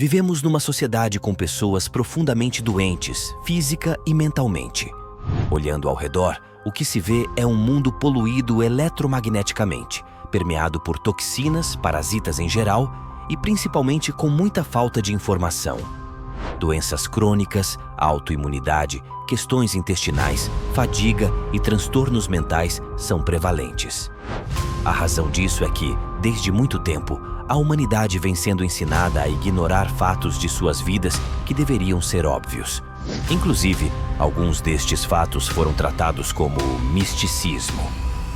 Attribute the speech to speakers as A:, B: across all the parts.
A: Vivemos numa sociedade com pessoas profundamente doentes, física e mentalmente. Olhando ao redor, o que se vê é um mundo poluído eletromagneticamente, permeado por toxinas, parasitas em geral e principalmente com muita falta de informação. Doenças crônicas, autoimunidade, questões intestinais, fadiga e transtornos mentais são prevalentes. A razão disso é que, desde muito tempo, a humanidade vem sendo ensinada a ignorar fatos de suas vidas que deveriam ser óbvios. Inclusive, alguns destes fatos foram tratados como misticismo.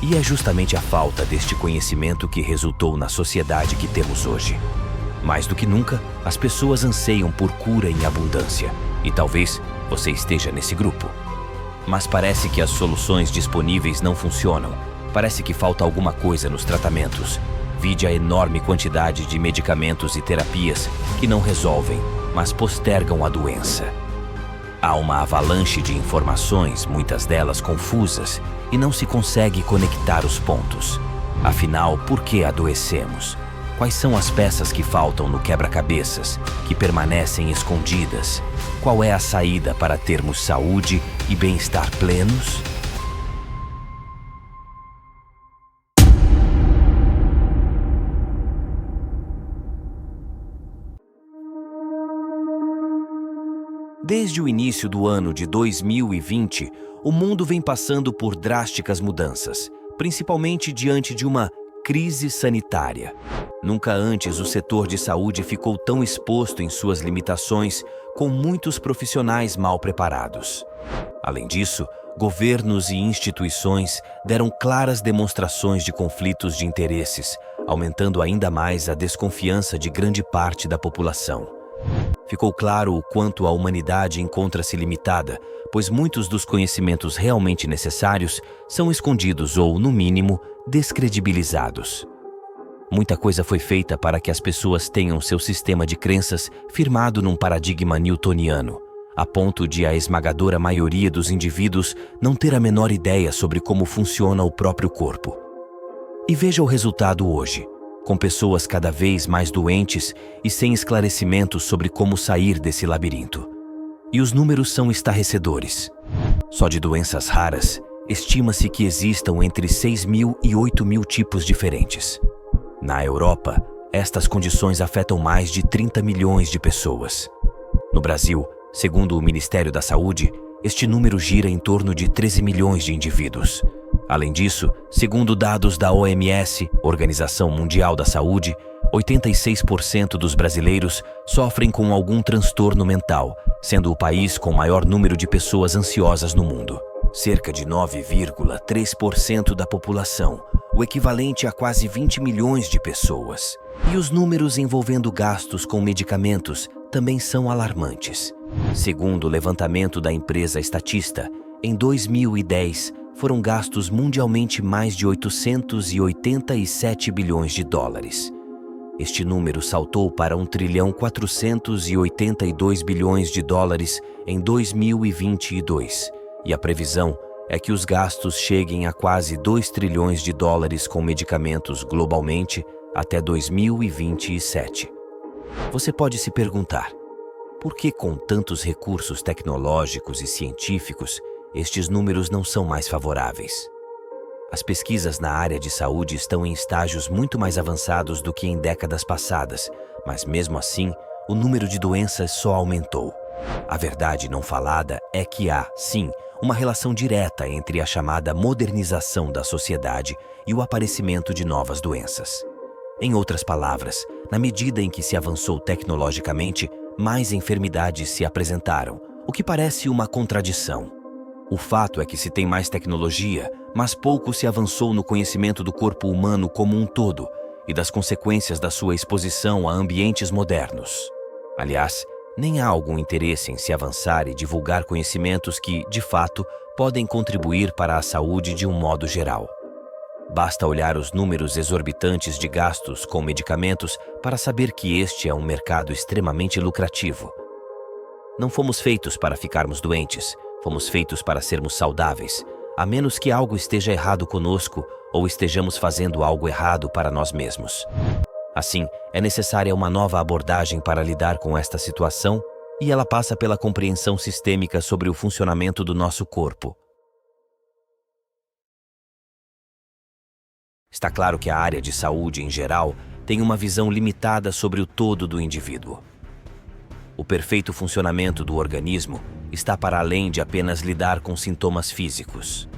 A: E é justamente a falta deste conhecimento que resultou na sociedade que temos hoje. Mais do que nunca, as pessoas anseiam por cura em abundância. E talvez você esteja nesse grupo. Mas parece que as soluções disponíveis não funcionam. Parece que falta alguma coisa nos tratamentos. Vide a enorme quantidade de medicamentos e terapias que não resolvem, mas postergam a doença. Há uma avalanche de informações, muitas delas confusas, e não se consegue conectar os pontos. Afinal, por que adoecemos? Quais são as peças que faltam no quebra-cabeças, que permanecem escondidas? Qual é a saída para termos saúde e bem-estar plenos? Desde o início do ano de 2020, o mundo vem passando por drásticas mudanças, principalmente diante de uma crise sanitária. Nunca antes o setor de saúde ficou tão exposto em suas limitações, com muitos profissionais mal preparados. Além disso, governos e instituições deram claras demonstrações de conflitos de interesses, aumentando ainda mais a desconfiança de grande parte da população. Ficou claro o quanto a humanidade encontra-se limitada, pois muitos dos conhecimentos realmente necessários são escondidos ou, no mínimo, descredibilizados. Muita coisa foi feita para que as pessoas tenham seu sistema de crenças firmado num paradigma newtoniano, a ponto de a esmagadora maioria dos indivíduos não ter a menor ideia sobre como funciona o próprio corpo. E veja o resultado hoje, com pessoas cada vez mais doentes e sem esclarecimentos sobre como sair desse labirinto. E os números são estarrecedores. Só de doenças raras, estima-se que existam entre 6.000 e 8.000 tipos diferentes. Na Europa, estas condições afetam mais de 30 milhões de pessoas. No Brasil, segundo o Ministério da Saúde, este número gira em torno de 13 milhões de indivíduos. Além disso, segundo dados da OMS, Organização Mundial da Saúde, 86% dos brasileiros sofrem com algum transtorno mental, sendo o país com o maior número de pessoas ansiosas no mundo. Cerca de 9,3% da população, o equivalente a quase 20 milhões de pessoas. E os números envolvendo gastos com medicamentos também são alarmantes. Segundo o levantamento da empresa Statista, em 2010, foram gastos mundialmente mais de 887 bilhões de dólares. Este número saltou para 1,482 bilhões de dólares em 2022, e a previsão é que os gastos cheguem a quase 2 trilhões de dólares com medicamentos globalmente até 2027. Você pode se perguntar, por que com tantos recursos tecnológicos e científicos, estes números não são mais favoráveis? As pesquisas na área de saúde estão em estágios muito mais avançados do que em décadas passadas, mas mesmo assim, o número de doenças só aumentou. A verdade não falada é que há, sim, uma relação direta entre a chamada modernização da sociedade e o aparecimento de novas doenças. Em outras palavras, na medida em que se avançou tecnologicamente, mais enfermidades se apresentaram, o que parece uma contradição. O fato é que se tem mais tecnologia, mas pouco se avançou no conhecimento do corpo humano como um todo e das consequências da sua exposição a ambientes modernos. Aliás, nem há algum interesse em se avançar e divulgar conhecimentos que, de fato, podem contribuir para a saúde de um modo geral. Basta olhar os números exorbitantes de gastos com medicamentos para saber que este é um mercado extremamente lucrativo. Não fomos feitos para ficarmos doentes, fomos feitos para sermos saudáveis, a menos que algo esteja errado conosco ou estejamos fazendo algo errado para nós mesmos. Assim, é necessária uma nova abordagem para lidar com esta situação, e ela passa pela compreensão sistêmica sobre o funcionamento do nosso corpo. Está claro que a área de saúde, em geral, tem uma visão limitada sobre o todo do indivíduo. O perfeito funcionamento do organismo está para além de apenas lidar com sintomas físicos.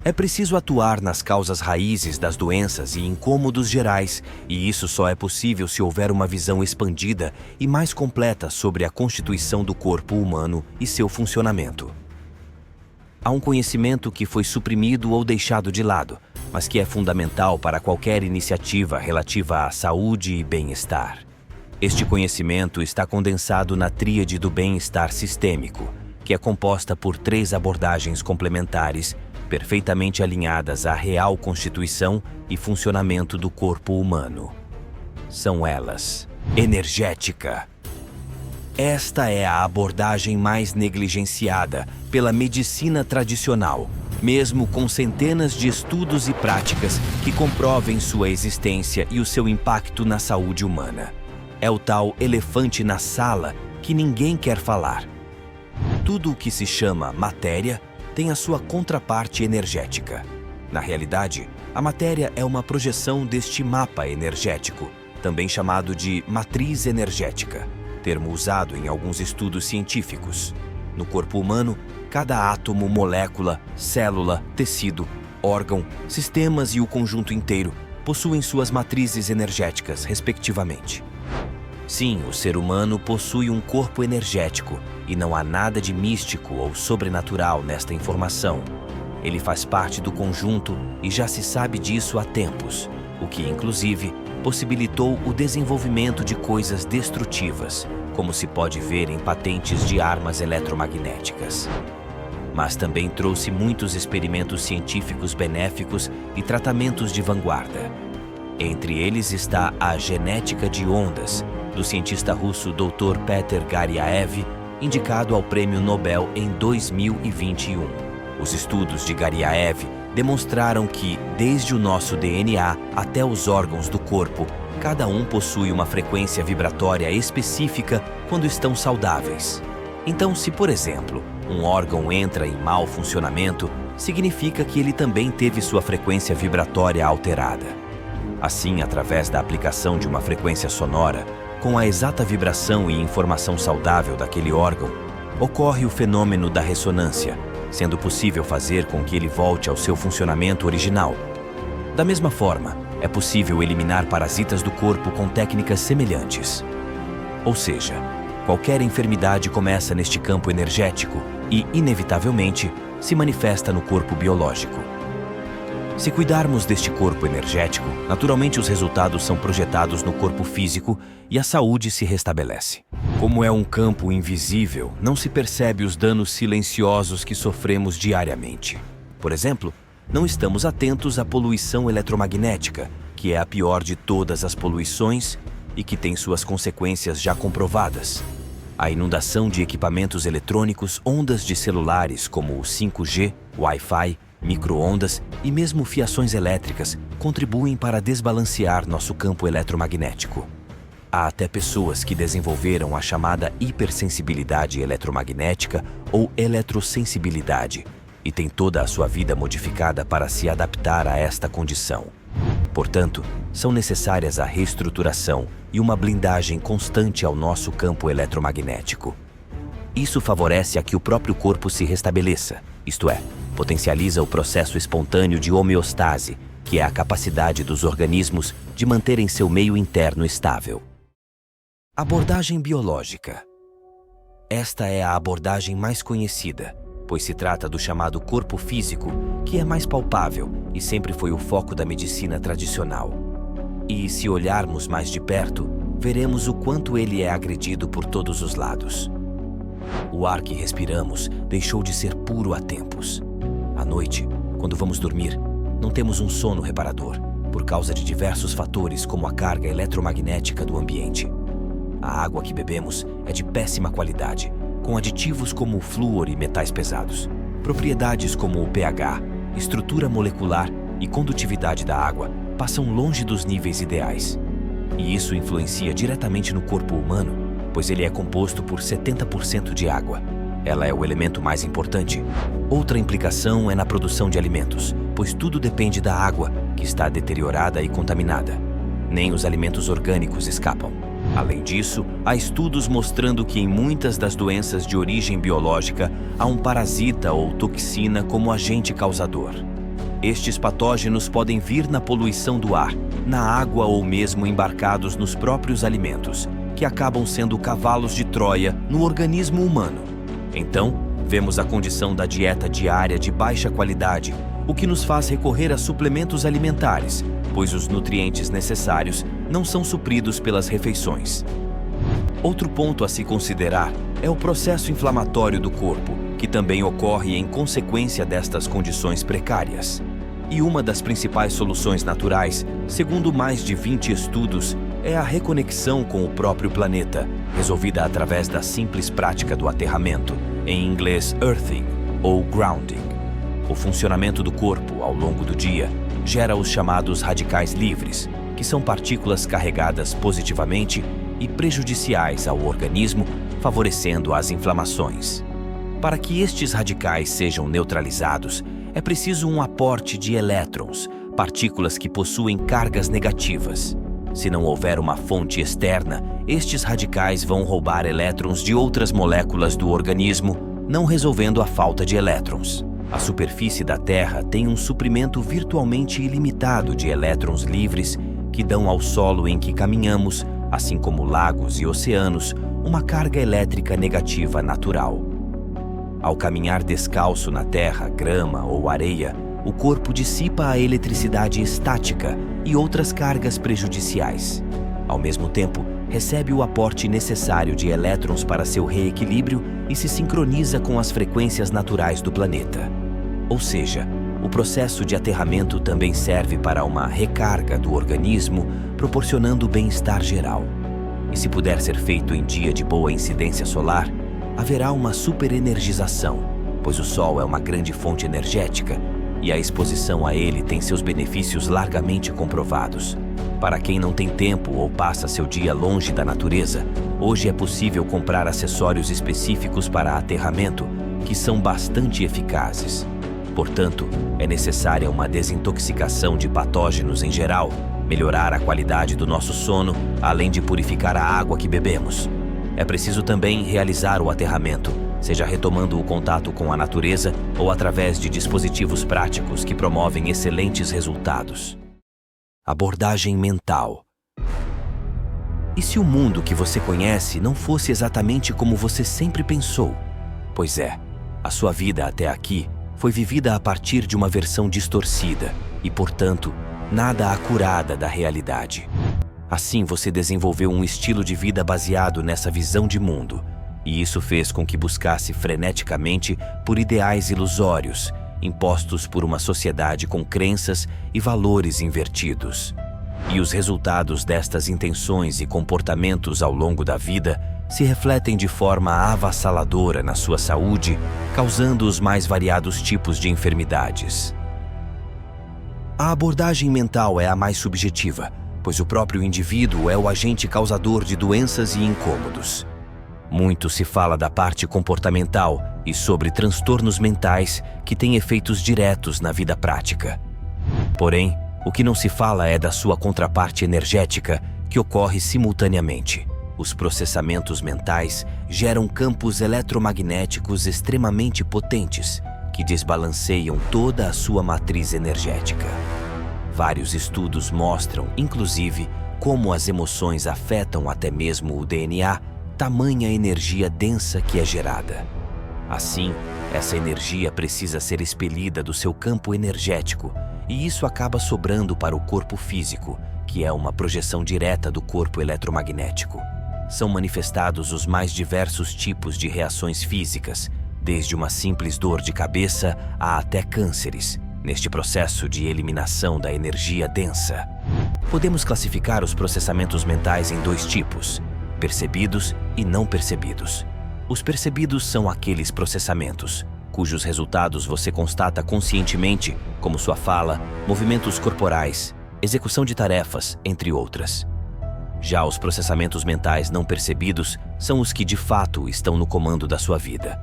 A: É preciso atuar nas causas raízes das doenças e incômodos gerais, e isso só é possível se houver uma visão expandida e mais completa sobre a constituição do corpo humano e seu funcionamento. Há um conhecimento que foi suprimido ou deixado de lado, mas que é fundamental para qualquer iniciativa relativa à saúde e bem-estar. Este conhecimento está condensado na tríade do bem-estar sistêmico, que é composta por 3 abordagens complementares perfeitamente alinhadas à real constituição e funcionamento do corpo humano. São elas: energética. Esta é a abordagem mais negligenciada pela medicina tradicional, mesmo com centenas de estudos e práticas que comprovem sua existência e o seu impacto na saúde humana. É o tal elefante na sala que ninguém quer falar. Tudo o que se chama matéria tem a sua contraparte energética. Na realidade, a matéria é uma projeção deste mapa energético, também chamado de matriz energética, termo usado em alguns estudos científicos. No corpo humano, cada átomo, molécula, célula, tecido, órgão, sistemas e o conjunto inteiro possuem suas matrizes energéticas, respectivamente. Sim, o ser humano possui um corpo energético, e não há nada de místico ou sobrenatural nesta informação. Ele faz parte do conjunto e já se sabe disso há tempos, o que, inclusive, possibilitou o desenvolvimento de coisas destrutivas, como se pode ver em patentes de armas eletromagnéticas. Mas também trouxe muitos experimentos científicos benéficos e tratamentos de vanguarda. Entre eles está a genética de ondas, do cientista russo Dr. Peter Garyaev, indicado ao Prêmio Nobel em 2021. Os estudos de Garyaev demonstraram que, desde o nosso DNA até os órgãos do corpo, cada um possui uma frequência vibratória específica quando estão saudáveis. Então, se, por exemplo, um órgão entra em mau funcionamento, significa que ele também teve sua frequência vibratória alterada. Assim, através da aplicação de uma frequência sonora, com a exata vibração e informação saudável daquele órgão, ocorre o fenômeno da ressonância, sendo possível fazer com que ele volte ao seu funcionamento original. Da mesma forma, é possível eliminar parasitas do corpo com técnicas semelhantes. Ou seja, qualquer enfermidade começa neste campo energético e, inevitavelmente, se manifesta no corpo biológico. Se cuidarmos deste corpo energético, naturalmente os resultados são projetados no corpo físico e a saúde se restabelece. Como é um campo invisível, não se percebe os danos silenciosos que sofremos diariamente. Por exemplo, não estamos atentos à poluição eletromagnética, que é a pior de todas as poluições e que tem suas consequências já comprovadas. A inundação de equipamentos eletrônicos, ondas de celulares como o 5G, Wi-Fi, micro-ondas e mesmo fiações elétricas contribuem para desbalancear nosso campo eletromagnético. Há até pessoas que desenvolveram a chamada hipersensibilidade eletromagnética ou eletrosensibilidade e têm toda a sua vida modificada para se adaptar a esta condição. Portanto, são necessárias a reestruturação e uma blindagem constante ao nosso campo eletromagnético. Isso favorece a que o próprio corpo se restabeleça, isto é, potencializa o processo espontâneo de homeostase, que é a capacidade dos organismos de manterem seu meio interno estável. Abordagem biológica. Esta é a abordagem mais conhecida, pois se trata do chamado corpo físico, que é mais palpável e sempre foi o foco da medicina tradicional. E, se olharmos mais de perto, veremos o quanto ele é agredido por todos os lados. O ar que respiramos deixou de ser puro há tempos. À noite, quando vamos dormir, não temos um sono reparador, por causa de diversos fatores como a carga eletromagnética do ambiente. A água que bebemos é de péssima qualidade, com aditivos como o flúor e metais pesados. Propriedades como o pH, estrutura molecular e condutividade da água passam longe dos níveis ideais. E isso influencia diretamente no corpo humano, pois ele é composto por 70% de água. Ela é o elemento mais importante. Outra implicação é na produção de alimentos, pois tudo depende da água, que está deteriorada e contaminada. Nem os alimentos orgânicos escapam. Além disso, há estudos mostrando que em muitas das doenças de origem biológica há um parasita ou toxina como agente causador. Estes patógenos podem vir na poluição do ar, na água ou mesmo embarcados nos próprios alimentos, que acabam sendo cavalos de Troia no organismo humano. Então, vemos a condição da dieta diária de baixa qualidade, o que nos faz recorrer a suplementos alimentares, pois os nutrientes necessários não são supridos pelas refeições. Outro ponto a se considerar é o processo inflamatório do corpo, que também ocorre em consequência destas condições precárias. E uma das principais soluções naturais, segundo mais de 20 estudos, é a reconexão com o próprio planeta, resolvida através da simples prática do aterramento, em inglês earthing ou grounding. O funcionamento do corpo ao longo do dia gera os chamados radicais livres, que são partículas carregadas positivamente e prejudiciais ao organismo, favorecendo as inflamações. Para que estes radicais sejam neutralizados, é preciso um aporte de elétrons, partículas que possuem cargas negativas. Se não houver uma fonte externa, estes radicais vão roubar elétrons de outras moléculas do organismo, não resolvendo a falta de elétrons. A superfície da Terra tem um suprimento virtualmente ilimitado de elétrons livres que dão ao solo em que caminhamos, assim como lagos e oceanos, uma carga elétrica negativa natural. Ao caminhar descalço na terra, grama ou areia, o corpo dissipa a eletricidade estática e outras cargas prejudiciais. Ao mesmo tempo, recebe o aporte necessário de elétrons para seu reequilíbrio e se sincroniza com as frequências naturais do planeta. Ou seja, o processo de aterramento também serve para uma recarga do organismo, proporcionando bem-estar geral. E se puder ser feito em dia de boa incidência solar, haverá uma superenergização, pois o Sol é uma grande fonte energética e a exposição a ele tem seus benefícios largamente comprovados. Para quem não tem tempo ou passa seu dia longe da natureza, hoje é possível comprar acessórios específicos para aterramento que são bastante eficazes. Portanto, é necessária uma desintoxicação de patógenos em geral, melhorar a qualidade do nosso sono, além de purificar a água que bebemos. É preciso também realizar o aterramento, seja retomando o contato com a natureza ou através de dispositivos práticos que promovem excelentes resultados. Abordagem mental. E se o mundo que você conhece não fosse exatamente como você sempre pensou? Pois é, a sua vida até aqui foi vivida a partir de uma versão distorcida e, portanto, nada acurada da realidade. Assim, você desenvolveu um estilo de vida baseado nessa visão de mundo, e isso fez com que buscasse freneticamente por ideais ilusórios, impostos por uma sociedade com crenças e valores invertidos. E os resultados destas intenções e comportamentos ao longo da vida se refletem de forma avassaladora na sua saúde, causando os mais variados tipos de enfermidades. A abordagem mental é a mais subjetiva, pois o próprio indivíduo é o agente causador de doenças e incômodos. Muito se fala da parte comportamental e sobre transtornos mentais que têm efeitos diretos na vida prática. Porém, o que não se fala é da sua contraparte energética, que ocorre simultaneamente. Os processamentos mentais geram campos eletromagnéticos extremamente potentes, que desbalanceiam toda a sua matriz energética. Vários estudos mostram, inclusive, como as emoções afetam até mesmo o DNA, tamanha energia densa que é gerada. Assim, essa energia precisa ser expelida do seu campo energético, e isso acaba sobrando para o corpo físico, que é uma projeção direta do corpo eletromagnético. São manifestados os mais diversos tipos de reações físicas, desde uma simples dor de cabeça a até cânceres, neste processo de eliminação da energia densa. Podemos classificar os processamentos mentais em dois tipos: percebidos e não percebidos. Os percebidos são aqueles processamentos cujos resultados você constata conscientemente, como sua fala, movimentos corporais, execução de tarefas, entre outras. Já os processamentos mentais não percebidos são os que de fato estão no comando da sua vida.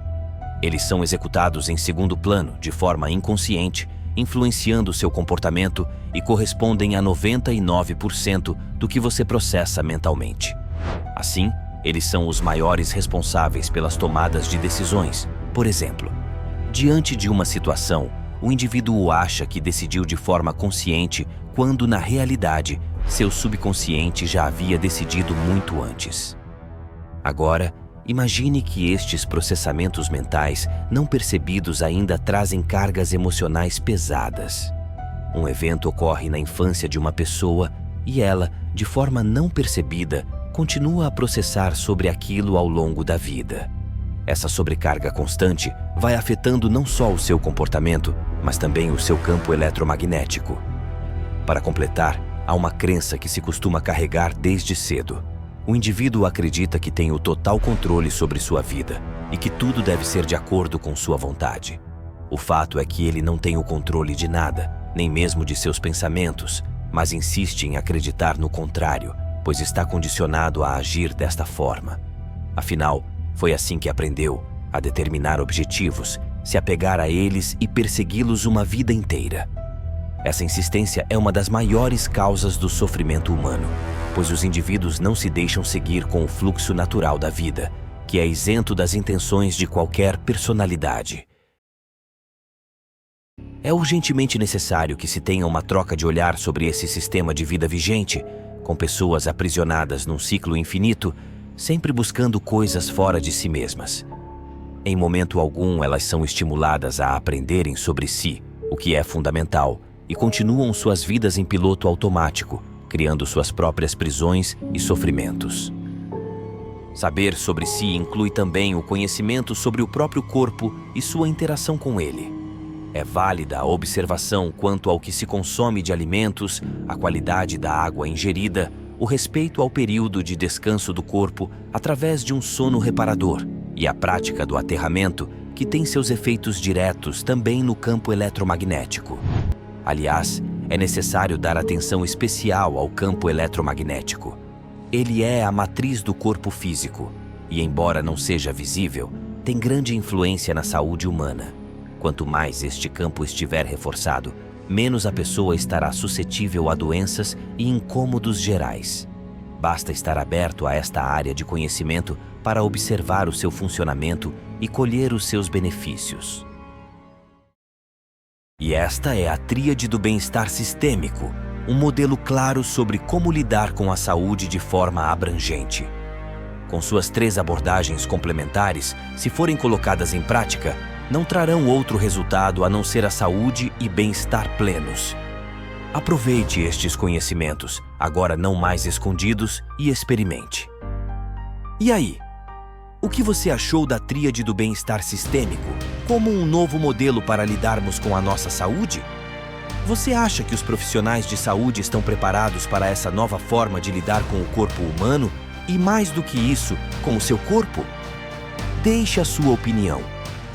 A: Eles são executados em segundo plano, de forma inconsciente, influenciando seu comportamento e correspondem a 99% do que você processa mentalmente. Assim, eles são os maiores responsáveis pelas tomadas de decisões. Por exemplo, diante de uma situação, o indivíduo acha que decidiu de forma consciente, quando na realidade, seu subconsciente já havia decidido muito antes. Agora, imagine que estes processamentos mentais não percebidos ainda trazem cargas emocionais pesadas. Um evento ocorre na infância de uma pessoa e ela, de forma não percebida, continua a processar sobre aquilo ao longo da vida. Essa sobrecarga constante vai afetando não só o seu comportamento, mas também o seu campo eletromagnético. Para completar, há uma crença que se costuma carregar desde cedo. O indivíduo acredita que tem o total controle sobre sua vida e que tudo deve ser de acordo com sua vontade. O fato é que ele não tem o controle de nada, nem mesmo de seus pensamentos, mas insiste em acreditar no contrário, pois está condicionado a agir desta forma. Afinal, foi assim que aprendeu a determinar objetivos, se apegar a eles e persegui-los uma vida inteira. Essa insistência é uma das maiores causas do sofrimento humano, pois os indivíduos não se deixam seguir com o fluxo natural da vida, que é isento das intenções de qualquer personalidade. É urgentemente necessário que se tenha uma troca de olhar sobre esse sistema de vida vigente, com pessoas aprisionadas num ciclo infinito, sempre buscando coisas fora de si mesmas. Em momento algum, elas são estimuladas a aprenderem sobre si, o que é fundamental, e continuam suas vidas em piloto automático, criando suas próprias prisões e sofrimentos. Saber sobre si inclui também o conhecimento sobre o próprio corpo e sua interação com ele. É válida a observação quanto ao que se consome de alimentos, a qualidade da água ingerida, o respeito ao período de descanso do corpo através de um sono reparador e a prática do aterramento, que tem seus efeitos diretos também no campo eletromagnético. Aliás, é necessário dar atenção especial ao campo eletromagnético. Ele é a matriz do corpo físico e, embora não seja visível, tem grande influência na saúde humana. Quanto mais este campo estiver reforçado, menos a pessoa estará suscetível a doenças e incômodos gerais. Basta estar aberto a esta área de conhecimento para observar o seu funcionamento e colher os seus benefícios. E esta é a tríade do bem-estar sistêmico, um modelo claro sobre como lidar com a saúde de forma abrangente. Com suas 3 abordagens complementares, se forem colocadas em prática, não trarão outro resultado a não ser a saúde e bem-estar plenos. Aproveite estes conhecimentos, agora não mais escondidos, e experimente. E aí? O que você achou da tríade do bem-estar sistêmico como um novo modelo para lidarmos com a nossa saúde? Você acha que os profissionais de saúde estão preparados para essa nova forma de lidar com o corpo humano e, mais do que isso, com o seu corpo? Deixe a sua opinião.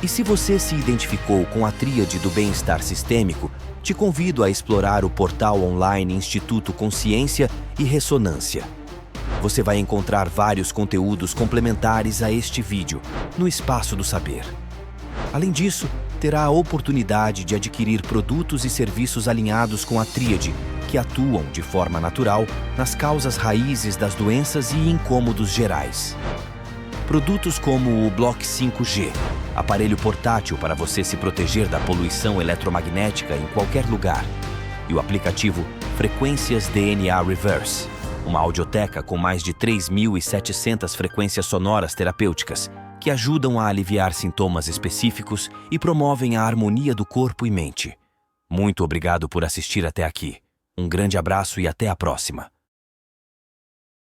A: E se você se identificou com a tríade do bem-estar sistêmico, te convido a explorar o portal online Instituto Consciência e Ressonância. Você vai encontrar vários conteúdos complementares a este vídeo, no Espaço do Saber. Além disso, terá a oportunidade de adquirir produtos e serviços alinhados com a tríade, que atuam de forma natural nas causas raízes das doenças e incômodos gerais. Produtos como o Block 5G, aparelho portátil para você se proteger da poluição eletromagnética em qualquer lugar, e o aplicativo Frequências DNA Reverse, uma audioteca com mais de 3.700 frequências sonoras terapêuticas que ajudam a aliviar sintomas específicos e promovem a harmonia do corpo e mente. Muito obrigado por assistir até aqui. Um grande abraço e até a próxima.